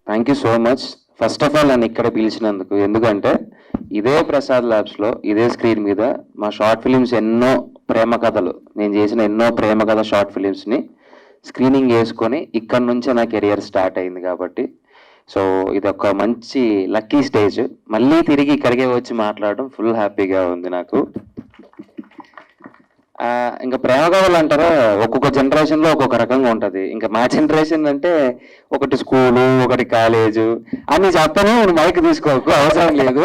Thank you so much. First of all నన్ను ఇక్కడ పిలిచినందుకు. ఎందుకంటే ఇదే ప్రసాద్ ల్యాబ్స్లో ఇదే స్క్రీన్ మీద మా షార్ట్ ఫిలిమ్స్ ఎన్నో ప్రేమ కథలు, నేను చేసిన ఎన్నో ప్రేమ కథ షార్ట్ ఫిలిమ్స్ని స్క్రీనింగ్ వేసుకొని ఇక్కడ నుంచే నా కెరియర్ స్టార్ట్ అయింది కాబట్టి సో ఇది ఒక మంచి లక్కీ స్టేజ్. మళ్ళీ తిరిగి ఇక్కడికే వచ్చి మాట్లాడడం ఫుల్ హ్యాపీగా ఉంది నాకు. ఇంకా ప్రేమ కథలు అంటారా, ఒక్కొక్క జనరేషన్లో ఒక్కొక్క రకంగా ఉంటుంది. ఇంకా మా జనరేషన్ అంటే ఒకటి స్కూలు, ఒకటి కాలేజు అని చెప్పను. మైక్ తీసుకోకు, అవసరం లేదు.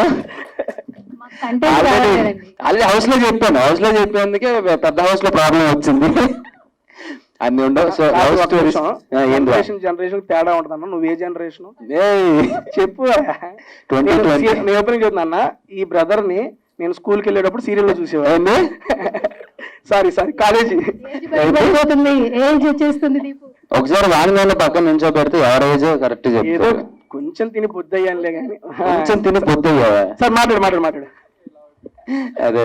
ఆల్రెడీ హౌస్లో చెప్పేందుకే పెద్ద హౌస్లో ప్రాబ్లం వచ్చింది. అన్ని ఉండవు. సో జనరేషన్ తేడా ఉంటుందన్న. నువ్వు ఏ జనరేషన్ చెప్పు. నేను ఓపెనింగ్ చెప్తున్నా, ఈ బ్రదర్ ని నేను స్కూల్కి వెళ్ళేటప్పుడు సీరియల్లో చూసేవాడిని. సారీ కాలేజీ ఒకసారి వాణి పక్కన నుంచో పెడితే ఎవరేజ్ కరెక్ట్ చెప్తారు. కొంచెం తిని బుద్ధి అయ్యానులే కానీ కొంచెం తిని బుద్ధి అయ్యావా సార్? మాట్లాడు. అదే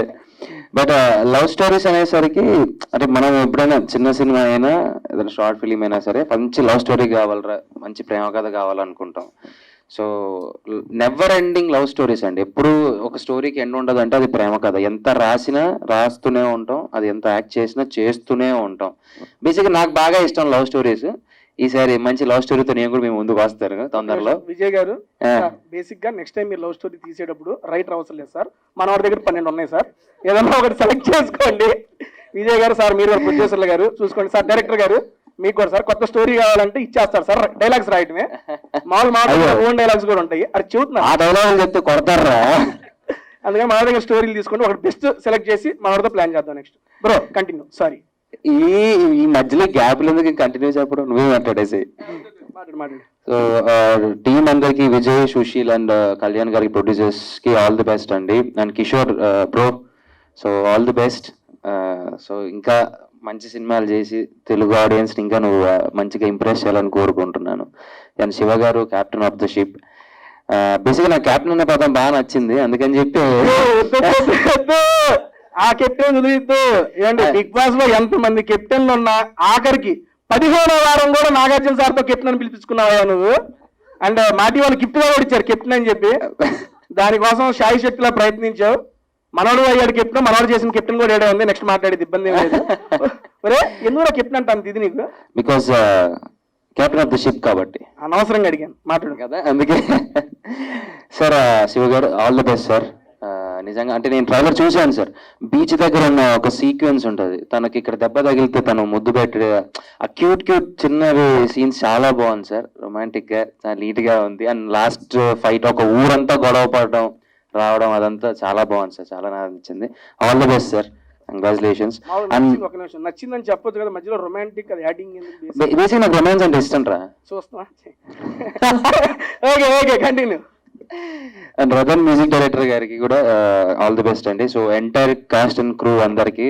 బట్ లవ్ స్టోరీస్ అనేసరికి అంటే మనం ఎప్పుడైనా చిన్న సినిమా అయినా ఏదైనా షార్ట్ ఫిలిం అయినా సరే మంచి లవ్ స్టోరీ కావాలరా, మంచి ప్రేమ కథ కావాలనుకుంటాం. So never ending love stories అండి. ఎప్పుడు ఒక స్టోరీకి ఎండ్ ఉండదు అంటే అది ప్రేమ కథ. ఎంత రాసినా రాస్తూనే ఉంటాం, అది ఎంత యాక్ట్ చేసినా చేస్తూనే ఉంటాం. బేసిక్గా నాకు బాగా ఇష్టం లవ్ స్టోరీస్. ఈసారి మంచి లవ్ స్టోరీతో నేను కూడా మేము ముందుకు వస్తారు తొందరలో. విజయ్ గారు, బేసిక్ గా నెక్స్ట్ టైం మీరు లవ్ స్టోరీ తీసేటప్పుడు రైటర్ అవసరం లేదు సార్. మన వాడి దగ్గర 12 ఉన్నాయి సార్, ఏదన్నా ఒకటి సెలెక్ట్ చేసుకోండి. విజయ్ గారు సార్, మీరు ప్రొడ్యూసర్లు గారు చూసుకోండి సార్. డైరెక్టర్ గారు మీకు కూడా సార్ కొత్త స్టోరీ కావాలంటే ఇచ్చేస్తారు సార్. డైలాగ్స్ రాయటమే, మామూలు ఓన్ డైలాగ్స్ కూడా ఉంటాయి. అది చెబుతున్నా, ఆ డైలాగ్ చెప్తే కొడతారా? అందుకని మన దగ్గర స్టోరీలు తీసుకొని ఒకటి బెస్ట్ సెలెక్ట్ చేసి మనతో ప్లాన్ చేద్దాం. Next bro continue. సారీ, ఈ మధ్యలో గ్యాప్లు ఎందుకు కంటిన్యూ చెప్పడం? నువ్వే మాట్లాడేసి. సో టీమ్ అందరికి, విజయ్, సుశీల్ అండ్ కళ్యాణ్ గారికి, ప్రొడ్యూసర్స్ కి ఆల్ ది బెస్ట్ అండి. And Kishore bro, so all the best. So ఇంకా మంచి సినిమాలు చేసి తెలుగు ఆడియన్స్ని ఇంకా నువ్వు మంచిగా ఇంప్రెస్ చేయాలని కోరుకుంటున్నాను. అండ్ శివ గారు, కెప్టెన్ ఆఫ్ ద షిప్. బేసిక్గా నాకు కెప్టెన్ అనే పదం బాగా నచ్చింది, అందుకని చెప్పి ఆ కెప్టెన్ చదివిద్దు. ఏంటంటే బిగ్ బాస్ లో ఎంత మంది కెప్టెన్లు ఉన్నా ఆఖరికి 15వ వారం కూడా నాగార్జున సార్తో కెప్టెన్ అని పిలిపించుకున్నావా నువ్వు? అండ్ మాటి వాళ్ళు గిఫ్ట్ గా కూడా ఇచ్చారు కెప్టెన్ అని చెప్పి. దానికోసం షాయి శక్తిలా ప్రయత్నించావు. మనోడు అయ్యాడు కెప్టెన్, మనోడు చేసిన కెప్టెన్ కూడా ఏడే ఉంది. నెక్స్ట్ మాట్లాడేది ఇబ్బంది ఏం లేదు. ఒరే ఎందుకు కెప్టెన్ అంటాను ఇది నీకు? Because captain of the ship కాబట్టి. అనవసరంగా అడిగాను, మాట్లాడు కదా అందుకే. సార్ శివ గారు ఆల్ ది బెస్ట్ సార్. నిజంగా అంటే నేను ట్రైలర్ చూశాను సార్. బీచ్ దగ్గర ఉన్న ఒక సీక్వెన్స్ ఉంటుంది, తనకి ఇక్కడ దెబ్బ తగిలితే తను ముద్దు పెట్టి ఆ క్యూట్ చిన్నవి సీన్స్ చాలా బాగుంది సార్. రొమాంటిక్ గా చాలా నీట్ గా ఉంది. అండ్ లాస్ట్ ఫైట్ ఒక ఊరంతా గొడవ పడడం రావడం అదంతా చాలా బాగుంది సార్, చాలా నచ్చింది. All the best sir, congratulations. నచ్చిందని చెప్పొచ్చు కదా మధ్యలో రొమాంటిక్ అది యాడింగ్. బేసిక్ నాకు రొమాన్స్ అంటే ఇష్టం రా. చూస్తా. Okay continue. And Ratan music director గారికి కూడా ఆల్ ది బెస్ట్ అండి. So entire cast and crew అందరికి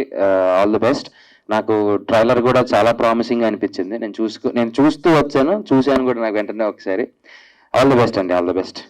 ఆల్ ది బెస్ట్. నాకు ట్రైలర్ కూడా చాలా ప్రామిసింగ్ అనిపించింది. నేను చూస్తూ వచ్చాను, చూశాను కూడా నాకు వెంటనే ఒకసారి. ఆల్ ది బెస్ట్ అండి, ఆల్ ది బెస్ట్.